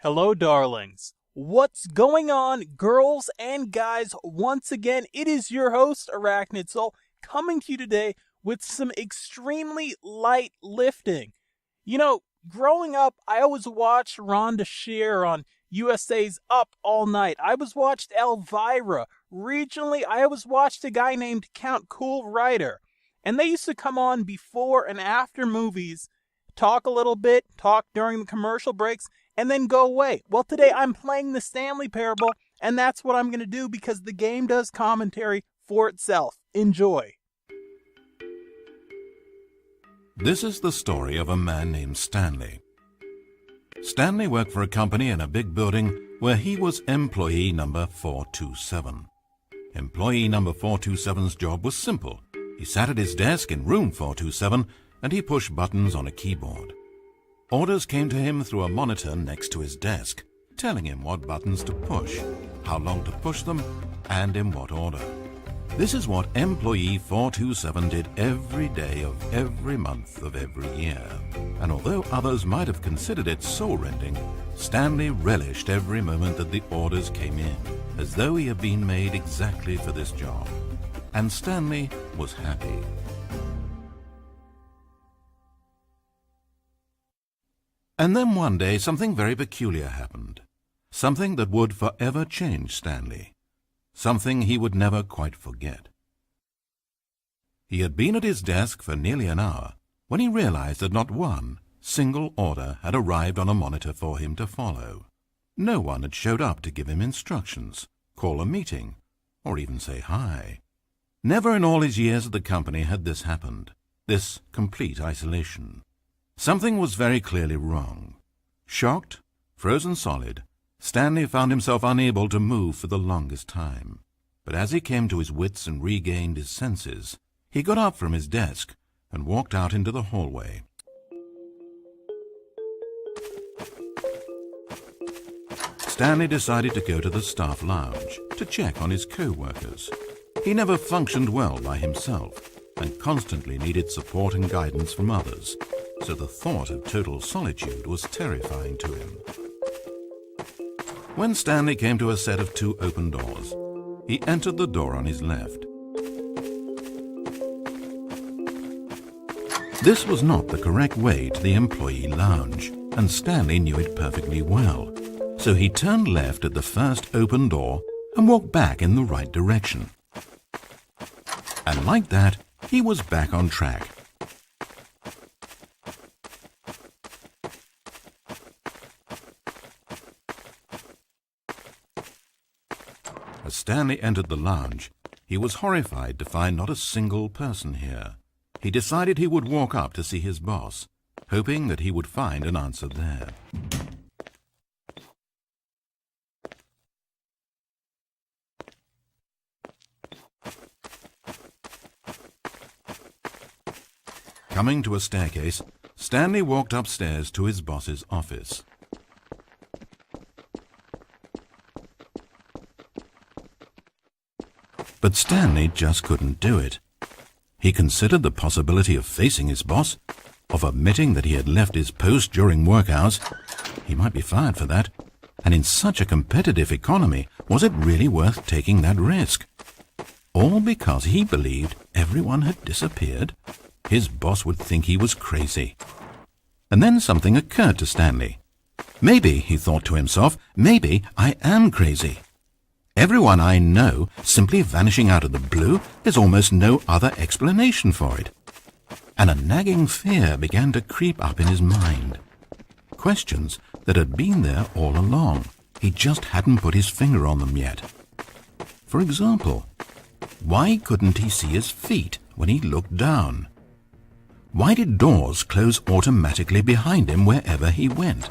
Hello, darlings. What's going on, girls and guys? Once again, it is your host, Arachnid Soul, coming to you today with some extremely light lifting. You know, growing up, I always watched Rhonda Shear on USA's Up All Night. I always watched Elvira. Regionally, I always watched a guy named Count Cool Rider. And they used to come on before and after movies, talk a little bit, talk during the commercial breaks, and then go away. Well, today I'm playing the Stanley Parable, and that's what I'm going to do because the game does commentary for itself. Enjoy. This is the story of a man named Stanley. Stanley worked for a company in a big building where he was employee number 427. Employee number 427's job was simple. He sat at his desk in room 427 and he pushed buttons on a keyboard. Orders came to him through a monitor next to his desk, telling him what buttons to push, how long to push them, and in what order. This is what employee 427 did every day of every month of every year. And although others might have considered it soul-rending, Stanley relished every moment that the orders came in, as though he had been made exactly for this job. And Stanley was happy. And then one day something very peculiar happened. Something that would forever change Stanley. Something he would never quite forget. He had been at his desk for nearly an hour when he realized that not one single order had arrived on a monitor for him to follow. No one had showed up to give him instructions, call a meeting, or even say hi. Never in all his years at the company had this happened, this complete isolation. Something was very clearly wrong. Shocked, frozen solid, Stanley found himself unable to move for the longest time. But as he came to his wits and regained his senses, he got up from his desk and walked out into the hallway. Stanley decided to go to the staff lounge to check on his co-workers. He never functioned well by himself and constantly needed support and guidance from others, so the thought of total solitude was terrifying to him. When Stanley came to a set of two open doors, he entered the door on his left. This was not the correct way to the employee lounge, and Stanley knew it perfectly well, so he turned left at the first open door and walked back in the right direction. And like that, he was back on track. As Stanley entered the lounge, he was horrified to find not a single person here. He decided he would walk up to see his boss, hoping that he would find an answer there. Coming to a staircase, Stanley walked upstairs to his boss's office. But Stanley just couldn't do it. He considered the possibility of facing his boss, of admitting that he had left his post during work hours. He might be fired for that. And in such a competitive economy, was it really worth taking that risk? All because he believed everyone had disappeared? His boss would think he was crazy. And then something occurred to Stanley. Maybe, he thought to himself, maybe I am crazy. Everyone I know simply vanishing out of the blue, there's almost no other explanation for it. And a nagging fear began to creep up in his mind. Questions that had been there all along. He just hadn't put his finger on them yet. For example, why couldn't he see his feet when he looked down? Why did doors close automatically behind him wherever he went?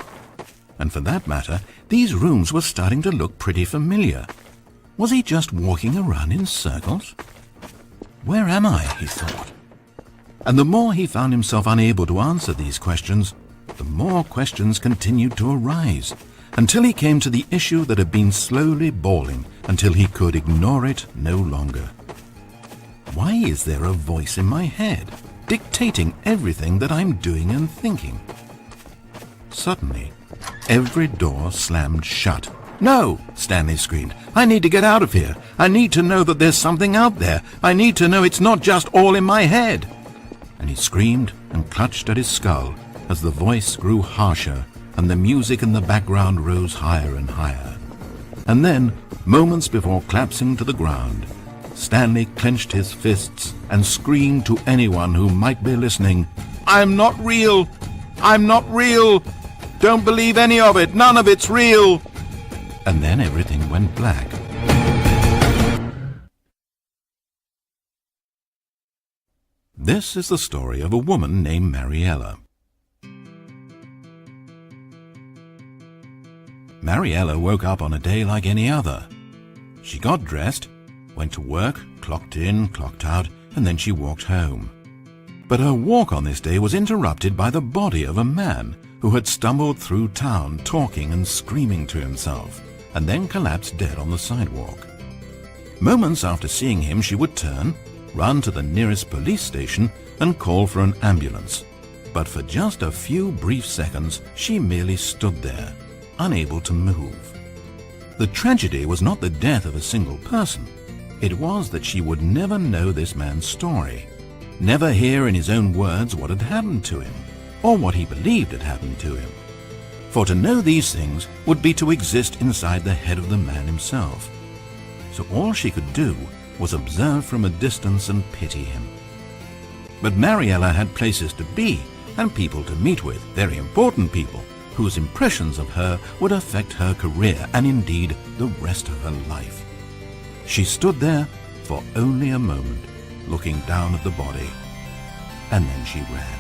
And for that matter, these rooms were starting to look pretty familiar. Was he just walking around in circles? Where am I, he thought. And the more he found himself unable to answer these questions, the more questions continued to arise, until he came to the issue that had been slowly boiling until he could ignore it no longer. Why is there a voice in my head, dictating everything that I'm doing and thinking? Suddenly, Every door slammed shut. "No!" Stanley screamed. "I need to get out of here. I need to know that there's something out there. I need to know it's not just all in my head." And he screamed and clutched at his skull as the voice grew harsher and the music in the background rose higher and higher. And then, moments before collapsing to the ground, Stanley clenched his fists and screamed to anyone who might be listening, "I'm not real! I'm not real! Don't believe any of it! None of it's real!" And then everything went black. This is the story of a woman named Mariella. Mariella woke up on a day like any other. She got dressed, went to work, clocked in, clocked out, and then she walked home. But her walk on this day was interrupted by the body of a man who had stumbled through town talking and screaming to himself, and then collapsed dead on the sidewalk. Moments after seeing him, she would turn, run to the nearest police station, and call for an ambulance. But for just a few brief seconds, she merely stood there, unable to move. The tragedy was not the death of a single person. It was that she would never know this man's story, never hear in his own words what had happened to him, or what he believed had happened to him. For to know these things would be to exist inside the head of the man himself. So all she could do was observe from a distance and pity him. But Mariella had places to be and people to meet with, very important people, whose impressions of her would affect her career and indeed the rest of her life. She stood there for only a moment, looking down at the body, and then she ran.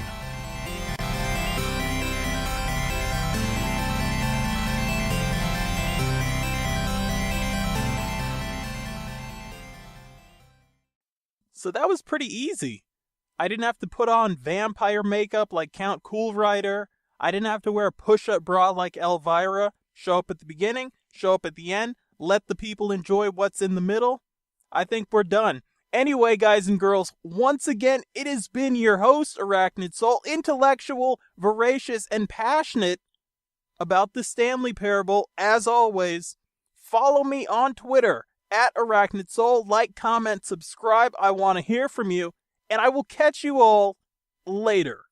So that was pretty easy. I didn't have to put on vampire makeup like Count Cool Rider. I didn't have to wear a push-up bra like Elvira. Show up at the beginning, show up at the end, let the people enjoy what's in the middle. I think we're done. Anyway, guys and girls, once again, it has been your host, Arachnid Soul, intellectual, voracious, and passionate about the Stanley Parable. As always, follow me on Twitter, @Arachnid Soul. Like, comment, subscribe. I want to hear from you, and I will catch you all later.